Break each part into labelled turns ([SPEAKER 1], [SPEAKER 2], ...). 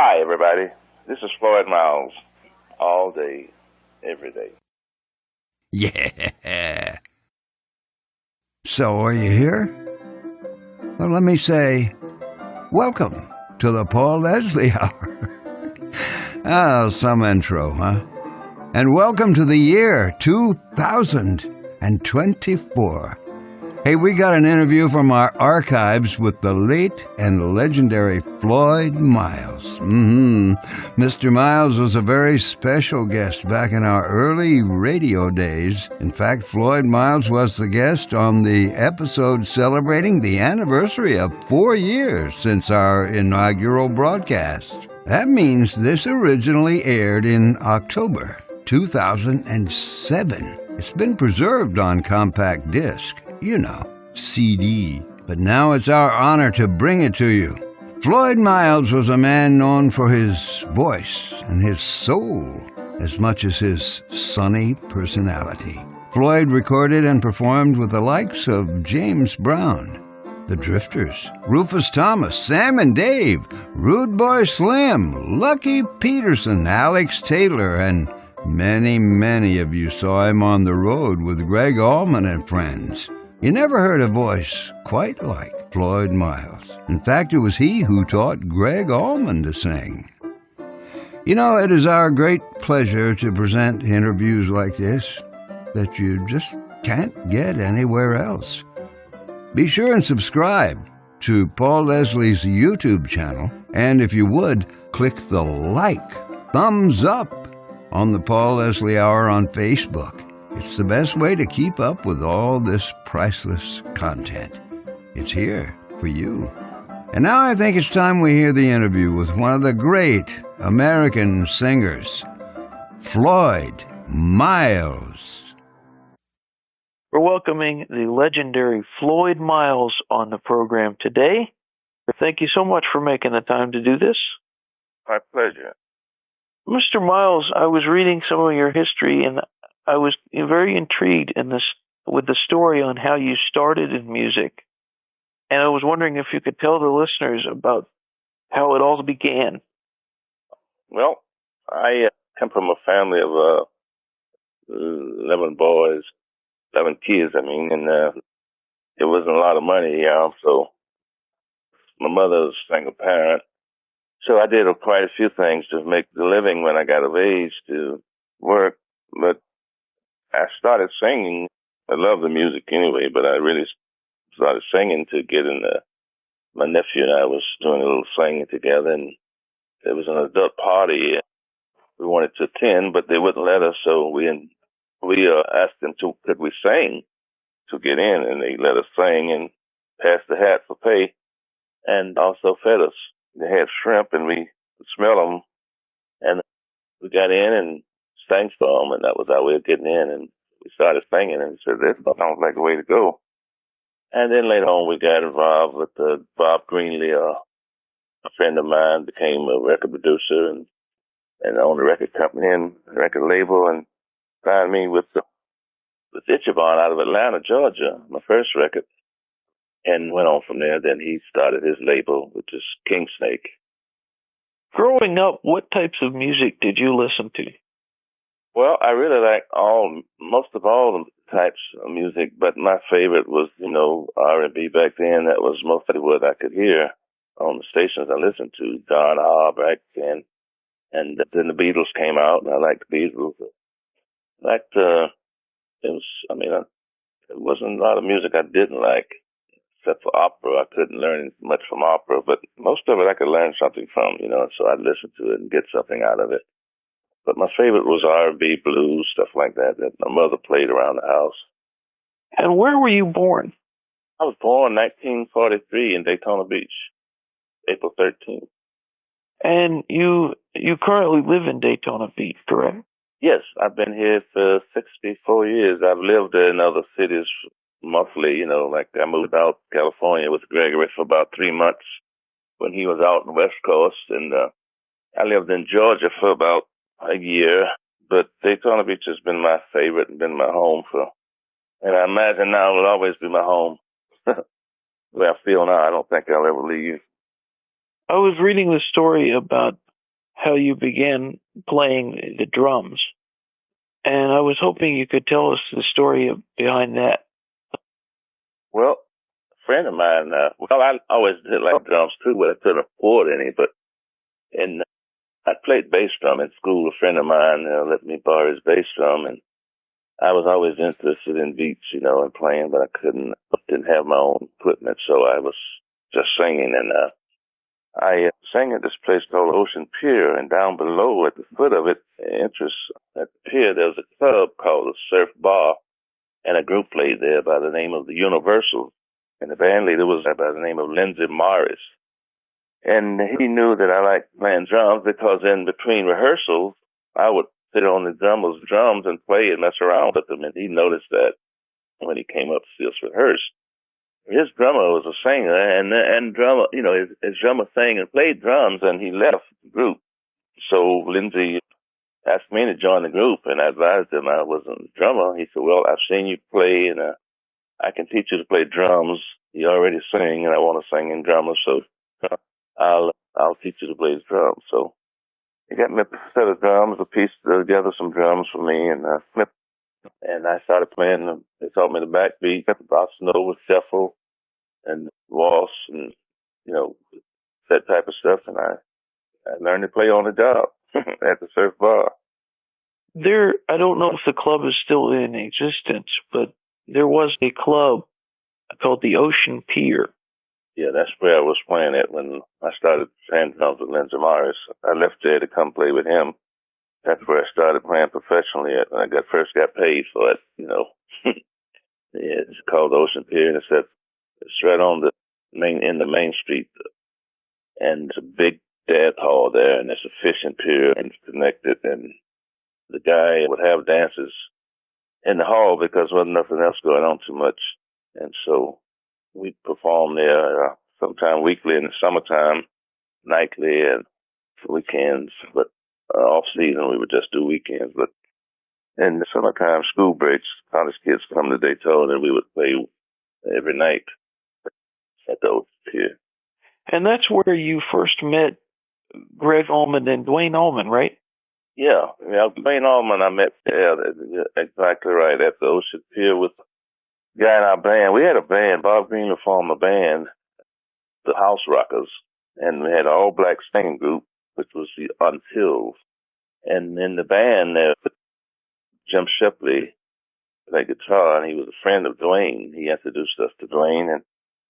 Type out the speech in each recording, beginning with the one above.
[SPEAKER 1] Hi, everybody. This is Floyd Miles. All day, every day.
[SPEAKER 2] Yeah. So are you here? Well, let me say, welcome to the Paul Leslie Hour. Oh, some intro, huh? And welcome to the year 2024. Hey, we got an interview from our archives with the late and legendary Floyd Miles. Mr. Miles was a very special guest back in our early radio days. In fact, Floyd Miles was the guest on the episode celebrating the anniversary of 4 years since our inaugural broadcast. That means this originally aired in October 2007. It's been preserved on compact disc. You know, CD. But now it's our honor to bring it to you. Floyd Miles was a man known for his voice and his soul as much as his sunny personality. Floyd recorded and performed with the likes of James Brown, The Drifters, Rufus Thomas, Sam and Dave, Rude Boy Slim, Lucky Peterson, Alex Taylor, and many of you saw him on the road with Gregg Allman and Friends. You never heard a voice quite like Floyd Miles. In fact, it was he who taught Gregg Allman to sing. You know, it is our great pleasure to present interviews like this that you just can't get anywhere else. Be sure and subscribe to Paul Leslie's YouTube channel, and if you would, click the thumbs up on the Paul Leslie Hour on Facebook. It's the best way to keep up with all this priceless content. It's here for you. And now I think it's time we hear the interview with one of the great American singers, Floyd Miles.
[SPEAKER 3] We're welcoming the legendary Floyd Miles on the program today. Thank you so much for making the time to do this.
[SPEAKER 1] My pleasure.
[SPEAKER 3] Mr. Miles, I was reading some of your history, and I was very intrigued with the story on how you started in music. And I was wondering if you could tell the listeners about how it all began.
[SPEAKER 1] Well, I come from a family of 11 boys, 11 kids, and there wasn't a lot of money, so my mother was a single parent. So I did quite a few things to make the living when I got of age to work, but I started singing. I love the music anyway, but I really started singing to get in my nephew and I was doing a little singing together, and there was an adult party we wanted to attend, but they wouldn't let us, so we asked them could we sing to get in, and they let us sing and pass the hat for pay, and also fed us. They had shrimp, and we could smell them, and we got in and sang for them, and that was our way of getting in. And we started singing, and said, "That sounds like the way to go." And then later on, we got involved with Bob Greenlee, a friend of mine, became a record producer and owned a record company and record label, and signed me with Ichabod out of Atlanta, Georgia, my first record, and went on from there. Then he started his label, which is King Snake.
[SPEAKER 3] Growing up, what types of music did you listen to?
[SPEAKER 1] Well, I really like most of all the types of music, but my favorite was, R&B back then. That was mostly what I could hear on the stations I listened to. Don R back then, and then the Beatles came out, and I liked the Beatles. It wasn't a lot of music I didn't like, except for opera. I couldn't learn much from opera, but most of it I could learn something from, so I'd listen to it and get something out of it. But my favorite was R&B, blues, stuff like that my mother played around the house.
[SPEAKER 3] And where were you born?
[SPEAKER 1] I was born in 1943 in Daytona Beach, April 13th.
[SPEAKER 3] And you currently live in Daytona Beach, correct?
[SPEAKER 1] Yes, I've been here for 64 years. I've lived in other cities monthly, like I moved out to California with Gregory for about 3 months when he was out on the West Coast, and I lived in Georgia for about a year, but Daytona Beach has been my favorite and been my home and I imagine now it'll always be my home. The way I feel now, I don't think I'll ever leave.
[SPEAKER 3] I was reading the story about how you began playing the drums. And I was hoping you could tell us the story behind that.
[SPEAKER 1] Well, a friend of mine, I always did like drums too, but I couldn't afford any. But and I played bass drum in school. A friend of mine let me borrow his bass drum, and I was always interested in beats, and playing, but didn't have my own equipment, so I was just singing. And I sang at this place called Ocean Pier, and down below at the foot of it, entrance at the pier, there was a club called the Surf Bar, and a group played there by the name of the Universal, and the band leader was by the name of Lindsey Morris. And he knew that I liked playing drums because in between rehearsals, I would sit on the drummer's drums and play and mess around with them. And he noticed that when he came up to see us rehearse. His drummer was a singer, and drummer, his drummer sang and played drums, and he left the group. So Lindsey asked me to join the group, and I advised him I wasn't a drummer. He said, "Well, I've seen you play, and I can teach you to play drums. You already sing, and I want to sing in drummer, so I'll teach you to play the drums." So he got me a set of drums, a piece together some drums for me, and I started playing them. They taught me the backbeat, the bossa nova, shuffle, and waltz, and that type of stuff. And I learned to play on the job at the Surf Bar.
[SPEAKER 3] I don't know if the club is still in existence, but there was a club called the Ocean Pier.
[SPEAKER 1] Yeah, that's where I was playing at when I started playing drums with Lindsey Morris. I left there to come play with him. That's where I started playing professionally at when I first got paid for it, Yeah, it's called Ocean Pier, and it's right on the main street, and it's a big dance hall there, and it's a fishing pier, and it's connected, and the guy would have dances in the hall because there wasn't nothing else going on too much, and so we perform there sometime weekly in the summertime, nightly, and weekends, but off season we would just do weekends, but in the summertime, school breaks, college kids come to Daytona, and we would play every night at the Ocean Pier.
[SPEAKER 3] And that's where you first met Gregg Allman and Duane Allman, right?
[SPEAKER 1] Yeah, Duane Allman I met, you're exactly right, at the Ocean Pier with the guy in our band. We had a band, Bob Green formed a band, the House Rockers, and we had an all-black singing group, which was the Untills. And in the band there, Jim Shipley played guitar, and he was a friend of Duane. He introduced us to Duane, and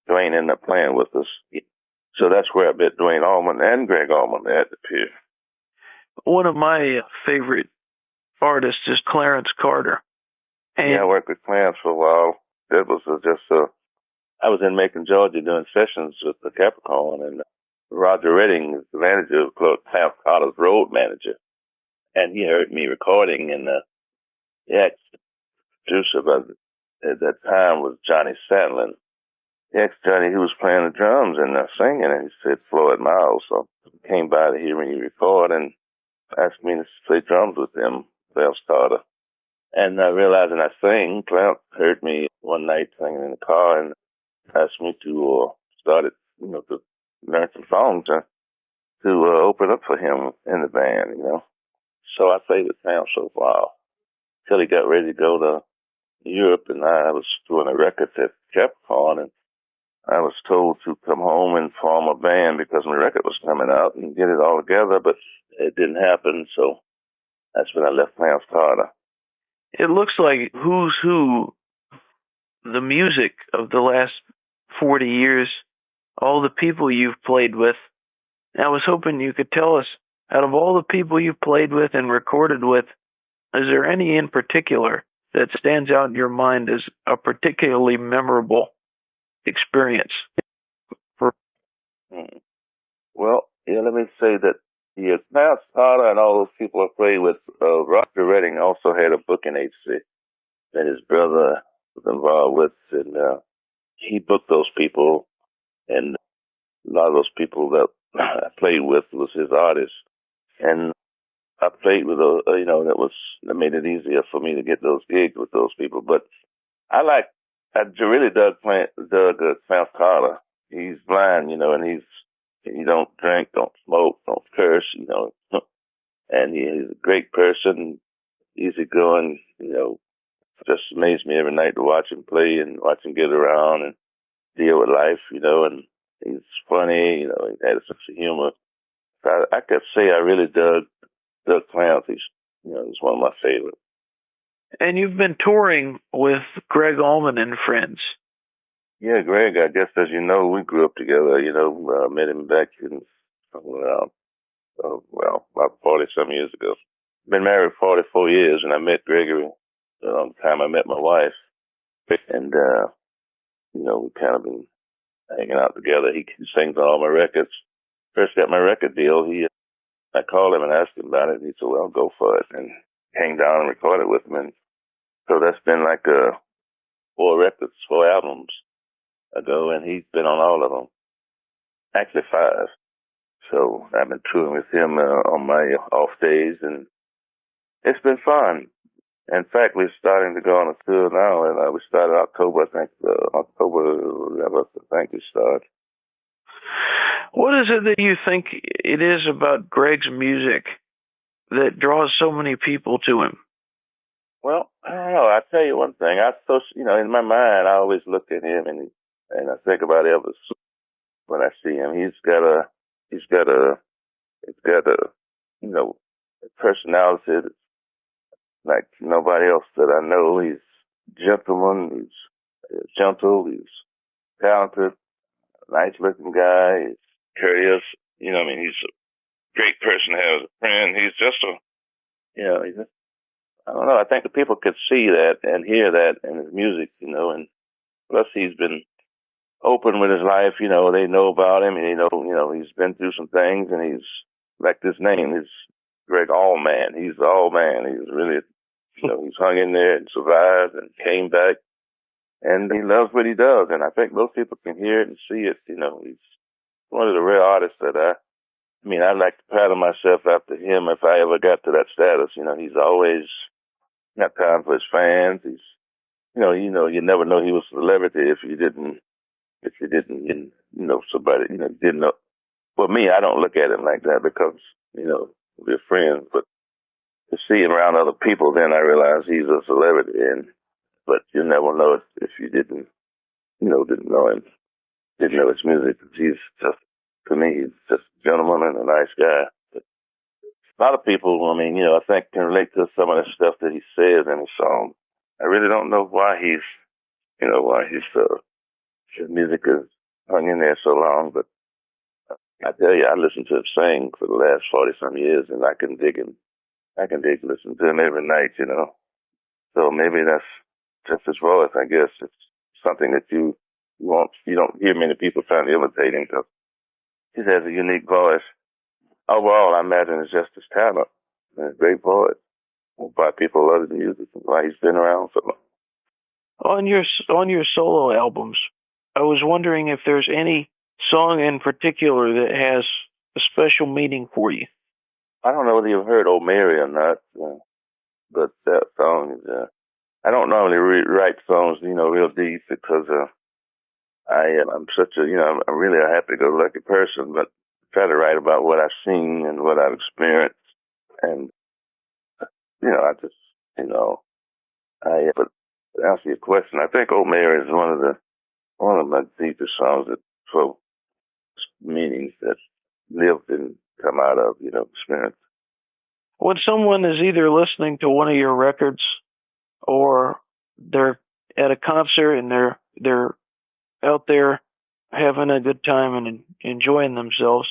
[SPEAKER 1] Duane ended up playing with us. So that's where I met Duane Allman and Gregg Allman at the Pier.
[SPEAKER 3] One of my favorite artists is Clarence Carter. And
[SPEAKER 1] I worked with Clarence for a while. That was I was in Macon, Georgia, doing sessions with the Capricorn, and Roger Redding is the manager of Clarence Carter's road manager. And he heard me recording, and the ex-producer at that time was Johnny Sandlin. He asked Johnny who was playing the drums and singing, and he said Floyd Miles. So he came by to hear me record and asked me to play drums with him, Clarence Carter. And realizing I sing, Clarence heard me one night singing in the car and asked me to start to learn some songs to open up for him in the band, So I played with Clarence for a while till he got ready to go to Europe, and I was doing a record at Capricorn, and I was told to come home and form a band because my record was coming out and get it all together, but it didn't happen, so that's when I left Clarence Carter.
[SPEAKER 3] It looks like who's who, the music of the last 40 years, all the people you've played with. I was hoping you could tell us, out of all the people you've played with and recorded with, is there any in particular that stands out in your mind as a particularly memorable experience?
[SPEAKER 1] Well, let me say that Clarence Carter and all those people I played with, Roger Redding also had a booking agency that his brother was involved with, and he booked those people, and a lot of those people that I played with was his artists, and I played with that made it easier for me to get those gigs with those people. But I really dug Clarence Carter. He's blind, and he's He don't drink, don't smoke, don't curse, and he's a great person, easygoing, just amazed me every night to watch him play and watch him get around and deal with life, and he's funny, he had a sense of humor. So I could say I really dug Clowns. He's one of my favorites.
[SPEAKER 3] And you've been touring with Gregg Allman and Friends.
[SPEAKER 1] Yeah, Greg, I guess as you know, we grew up together, met him back in, about 40 some years ago. Been married 44 years, and I met Gregory the time I met my wife. And, we kind of been hanging out together. He sings on all my records. First got my record deal, I called him and asked him about it, and he said, well, go for it. And came down and recorded with him. And so that's been like 4 albums ago, and he's been on all of them. Actually 5. So I've been touring with him on my off days, and it's been fun. In fact, we're starting to go on a tour now, and we started October, I think, October 11th, I think we start.
[SPEAKER 3] What is it that you think it is about Gregg's music that draws so many people to him?
[SPEAKER 1] Well, I don't know. I'll tell you one thing. In my mind, I always look at him and I think about Elvis when I see him. He's got a personality that's like nobody else that I know. He's gentleman. He's gentle. He's talented. Nice looking guy. He's courteous. He's a great person to have as a friend. He's just I don't know. I think the people could see that and hear that in his music, and plus he's been open with his life. They know about him, and he's been through some things, and he's like his name is Gregg Allman. He's the all man. He's really, he's hung in there and survived and came back, and he loves what he does. And I think most people can hear it and see it. He's one of the rare artists that I'd like to pattern myself after him if I ever got to that status. He's always got time for his fans. He's, you never know he was a celebrity if you didn't, somebody, didn't know. For me, I don't look at him like that because, we're friends. But to see him around other people, then I realize he's a celebrity. But you never know if you didn't know him, didn't know his music. He's just, to me, he's just a gentleman and a nice guy. But a lot of people, I think can relate to some of the stuff that he says in his song. I really don't know why his music is hung in there so long, but I tell you, I listened to him sing for the last 40 some years, and I can dig him. I can dig listening to him every night, So maybe that's just his voice, I guess. It's something that you don't hear many people trying to imitate him because he has a unique voice. Overall, I imagine it's just his talent and his great voice. Why people love his music and why he's been around so long.
[SPEAKER 3] On your solo albums, I was wondering if there's any song in particular that has a special meaning for you.
[SPEAKER 1] I don't know whether you've heard "Oh Mary" or not, but that song is. I don't normally write songs, real deep because I'm such a, I'm really a happy-go-lucky person, but I try to write about what I've seen and what I've experienced, and I just, but to answer your question, I think "Oh Mary" is one of my deepest songs that full meanings that lived and come out of, experience.
[SPEAKER 3] When someone is either listening to one of your records or they're at a concert and they're out there having a good time and enjoying themselves,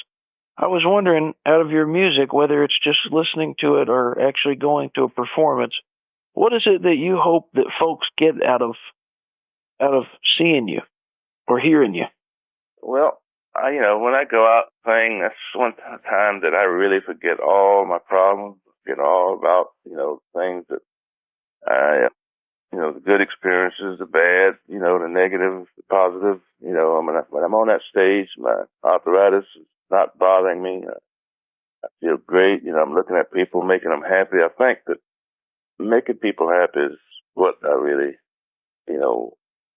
[SPEAKER 3] I was wondering, out of your music, whether it's just listening to it or actually going to a performance, what is it that you hope that folks get out of seeing you or hearing you?
[SPEAKER 1] Well, when I go out playing, that's one time that I really forget all my problems, forget all about, things that the good experiences, the bad, the negative, the positive. When I'm on that stage, my arthritis is not bothering me. I feel great. I'm looking at people, making them happy. I think that making people happy is what I really,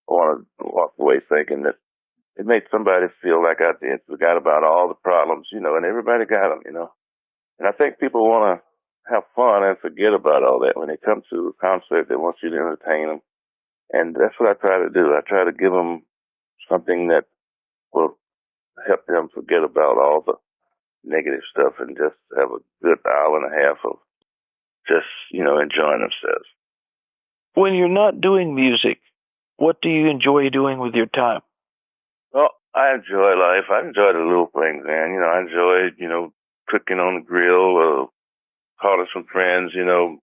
[SPEAKER 1] want to walk away thinking that, it made somebody feel like I did, forgot about all the problems, and everybody got them. And I think people want to have fun and forget about all that when they come to a concert. They want you to entertain them. And that's what I try to do. I try to give them something that will help them forget about all the negative stuff and just have a good hour and a half of just, enjoying themselves.
[SPEAKER 3] When you're not doing music, what do you enjoy doing with your time?
[SPEAKER 1] Well, I enjoy life. I enjoy the little things, man. I enjoy, cooking on the grill, calling some friends, doing a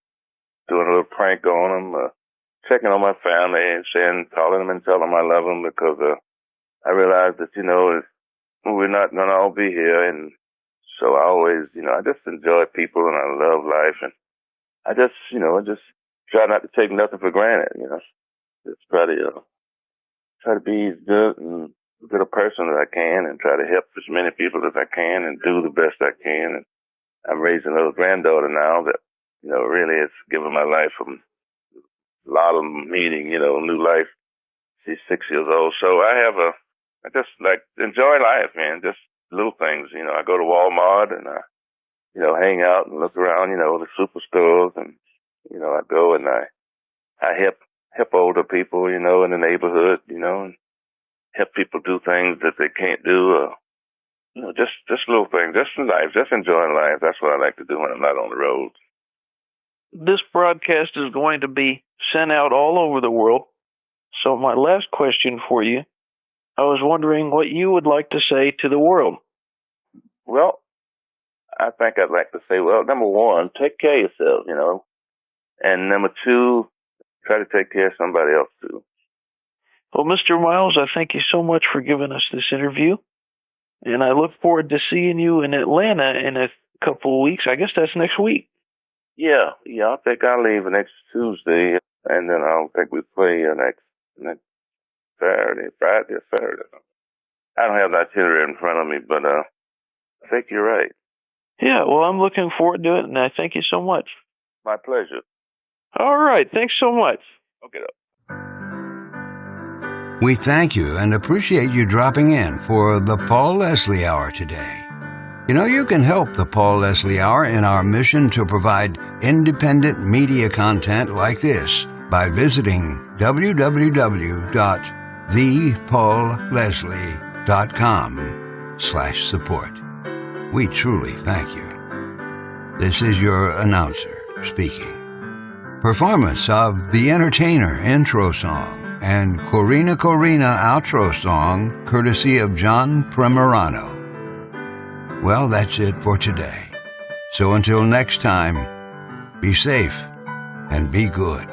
[SPEAKER 1] little prank on them, checking on my family and calling them and telling them I love them because I realize that, we're not going to all be here. And so I always, I just enjoy people and I love life. And I just try not to take nothing for granted, Just try to be as good a person as I can and try to help as many people as I can and do the best I can. And I'm raising a little granddaughter now that, really has given my life a lot of meaning, new life. She's 6 years old. So I just like enjoy life, man. Just little things, I go to Walmart and I, hang out and look around, the superstores and, I go and I help older people, in the neighborhood, and help people do things that they can't do, just little things, just in life, just enjoying life. That's what I like to do when I'm not on the road.
[SPEAKER 3] This broadcast is going to be sent out all over the world. So my last question for you, I was wondering what you would like to say to the world.
[SPEAKER 1] Well, I think I'd like to say, well, number one, take care of yourself, and number two, try to take care of somebody else too.
[SPEAKER 3] Well, Mr. Miles, I thank you so much for giving us this interview. And I look forward to seeing you in Atlanta in a couple of weeks. I guess that's next week.
[SPEAKER 1] Yeah, I think I'll leave next Tuesday, and then I'll think we play next Friday or Saturday. I don't have the itinerary in front of me, but I think you're right.
[SPEAKER 3] Yeah, well, I'm looking forward to it, and I thank you so much.
[SPEAKER 1] My pleasure.
[SPEAKER 3] All right, thanks so much.
[SPEAKER 1] Okay.
[SPEAKER 2] We thank you and appreciate you dropping in for the Paul Leslie Hour today. You can help the Paul Leslie Hour in our mission to provide independent media content like this by visiting www.thepaulleslie.com/support. We truly thank you. This is your announcer speaking. Performance of The Entertainer intro song and Corina outro song, courtesy of John Primorano. Well, that's it for today. So until next time, be safe and be good.